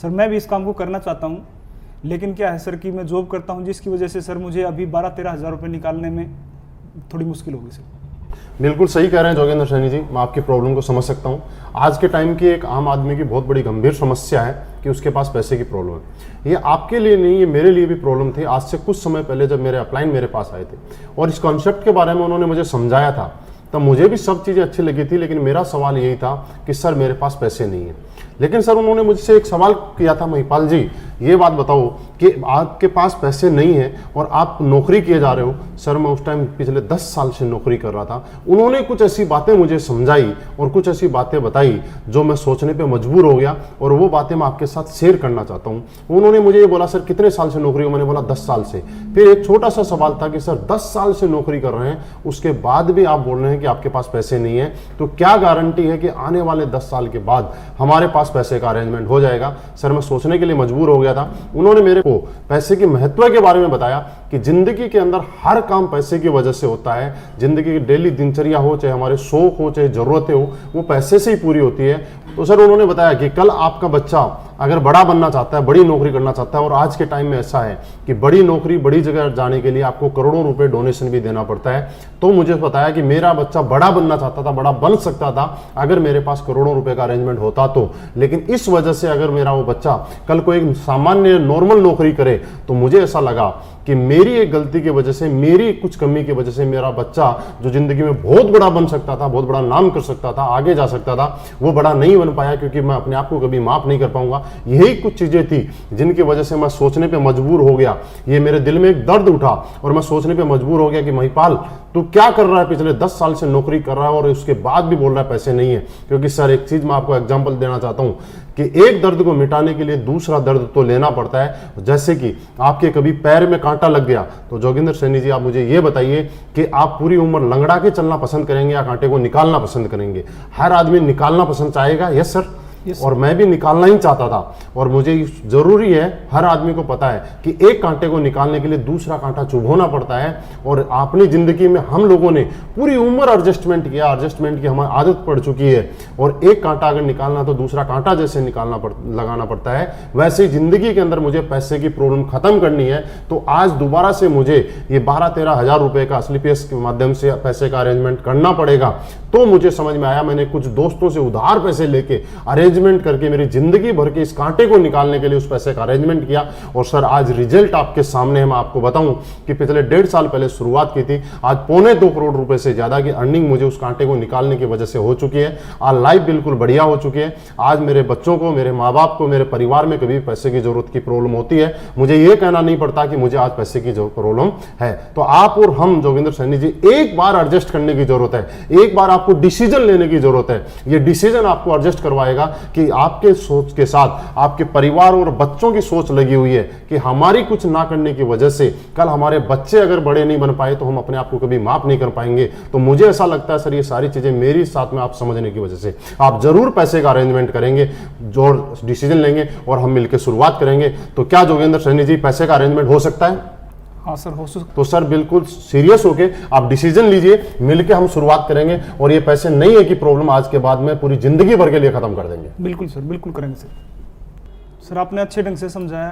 Sir मैं भी इस काम को करना चाहता हूँ, लेकिन क्या है सर कि मैं जॉब करता हूँ, जिसकी वजह से सर मुझे अभी 12-13 हज़ार रुपये निकालने में थोड़ी मुश्किल होगी सर। बिल्कुल सही कह रहे हैं जोगेंद्र सैनी जी, मैं आपकी प्रॉब्लम को समझ सकता हूँ। आज के टाइम की एक आम आदमी की बहुत बड़ी गंभीर समस्या है कि उसके पास पैसे की प्रॉब्लम है। ये आपके लिए नहीं, ये मेरे लिए भी प्रॉब्लम थी। आज से कुछ समय पहले जब मेरे अपलाइन मेरे पास आए थे और इस कॉन्सेप्ट के बारे में उन्होंने मुझे समझाया था, तब मुझे भी सब चीज़ें अच्छी लगी थी, लेकिन मेरा सवाल यही था कि सर मेरे पास पैसे नहीं है। लेकिन सर उन्होंने मुझसे एक सवाल किया था, महिपाल जी ये बात बताओ कि आपके पास पैसे नहीं है और आप नौकरी किए जा रहे हो। सर मैं उस टाइम पिछले 10 साल से नौकरी कर रहा था। उन्होंने कुछ ऐसी बातें मुझे समझाई और कुछ ऐसी बातें बताई जो मैं सोचने पे मजबूर हो गया, और वो बातें मैं आपके साथ शेयर करना चाहता हूँ। उन्होंने मुझे ये बोला, सर कितने साल से नौकरी हो? मैंने बोला 10 साल से। फिर एक छोटा सा सवाल था कि सर 10 साल से नौकरी कर रहे हैं, उसके बाद भी आप बोल रहे हैं कि आपके पास पैसे नहीं है, तो क्या गारंटी है कि आने वाले 10 साल के बाद हमारे पास पैसे का अरेंजमेंट हो जाएगा? सर मैं सोचने के लिए मजबूर हो गया था। उन्होंने मेरे को पैसे के महत्व के बारे में बताया कि जिंदगी के अंदर हर काम पैसे की वजह से होता है। जिंदगी की डेली दिनचर्या हो, चाहे हमारे शौक हो, चाहे जरूरतें हो, वो पैसे से ही पूरी होती है। तो सर उन्होंने बताया कि कल आपका बच्चा अगर बड़ा बनना चाहता है, बड़ी नौकरी करना चाहता है, और आज के टाइम में ऐसा है कि बड़ी नौकरी, बड़ी जगह जाने के लिए आपको करोड़ों रुपए डोनेशन भी देना पड़ता है। तो मुझे बताया कि मेरा बच्चा बड़ा बनना चाहता था, बड़ा बन सकता था अगर मेरे पास करोड़ों रुपए का अरेंजमेंट होता तो। लेकिन इस वजह से अगर मेरा वो बच्चा कल को एक सामान्य नॉर्मल नौकरी करे, तो मुझे ऐसा लगा कि मेरी एक गलती की वजह से, मेरी कुछ कमी की वजह से मेरा बच्चा जो जिंदगी में बहुत बड़ा बन सकता था, बहुत बड़ा नाम कर सकता था, आगे जा सकता था, वो बड़ा नहीं बन पाया, क्योंकि मैं अपने आप को कभी माफ नहीं कर पाऊंगा। यही कुछ चीजें थी जिनकी वजह से मैं सोचने पे मजबूर हो गया। ये मेरे दिल में एक दर्द उठा और मैं सोचने पे मजबूर हो गया कि महिपाल तू क्या कर रहा है? पिछले 10 साल से नौकरी कर रहा है और उसके बाद भी बोल रहा है पैसे नहीं है। क्योंकि सर एक चीज मैं आपको एग्जांपल देना चाहता हूं कि एक दर्द को मिटाने के लिए दूसरा दर्द तो लेना पड़ता है। जैसे कि आपके कभी पैर में कांटा लग गया, तो जोगिंदर सैनी जी आप मुझे ये बताइए कि आप पूरी उम्र लंगड़ा के चलना पसंद करेंगे या कांटे को निकालना पसंद करेंगे? हर आदमी निकालना पसंद चाहेगा। Yes sir. और मैं भी निकालना ही चाहता था, और मुझे जरूरी है, हर आदमी को पता है कि एक कांटे को निकालने के लिए दूसरा कांटा चुभोना पड़ता है। और अपनी जिंदगी में हम लोगों ने पूरी उम्र एडजस्टमेंट किया, एडजस्टमेंट की हमारी आदत पड़ चुकी है। और एक कांटा अगर निकालना तो दूसरा कांटा जैसे लगाना पड़ता है, वैसे ही जिंदगी के अंदर मुझे पैसे की प्रॉब्लम खत्म करनी है। तो आज दोबारा से मुझे ये 12-13 हज़ार रुपए का स्लीपियस के माध्यम से पैसे का अरेंजमेंट करना पड़ेगा। तो मुझे समझ में आया, मैंने कुछ दोस्तों से उधार पैसे लेके अरेंजमेंट करके मेरी जिंदगी भर के इस कांटे को निकालने के लिए उस पैसे का अरेंजमेंट किया। और सर आज रिजल्ट आपके सामने है। मैं आपको बताऊं कि पिछले 1.5 साल पहले शुरुआत की थी, आज 2.25 करोड़ रुपए से ज्यादा की अर्निंग मुझे उस कांटे को निकालने की वजह से हो चुकी है। आज लाइफ बिल्कुल बढ़िया हो चुकी है। आज मेरे बच्चों को, मेरे माँ बाप को, मेरे परिवार में कभी पैसे की जरूरत की प्रॉब्लम होती है, मुझे ये कहना नहीं पड़ता कि मुझे आज पैसे की प्रॉब्लम है। तो आप और हम जोगिंदर सैनी जी, एक बार एडजस्ट करने की जरूरत है, एक बार आपको डिसीजन लेने की जरूरत है। ये डिसीजन आपको एडजस्ट करवाएगा कि आपके सोच के साथ आपके परिवार और बच्चों की सोच लगी हुई है कि हमारी कुछ ना करने की वजह से कल हमारे बच्चे अगर बड़े नहीं बन पाए तो हम अपने आप को कभी माफ नहीं कर पाएंगे। तो मुझे ऐसा लगता है सर ये सारी चीजें मेरी साथ में आप समझने की वजह से आप जरूर पैसे का अरेंजमेंट करेंगे, जो डिसीजन लेंगे और हम मिलकर शुरुआत करेंगे। तो क्या जोगेंद्र सैनी जी पैसे का अरेंजमेंट हो सकता है? हाँ सर हो सकता। तो सर बिल्कुल सीरियस होके आप डिसीजन लीजिए, मिलके हम शुरुआत करेंगे। और ये पैसे नहीं है कि प्रॉब्लम आज के बाद में पूरी जिंदगी भर के लिए खत्म कर देंगे। बिल्कुल सर, बिल्कुल करेंगे सर। सर आपने अच्छे ढंग से समझाया।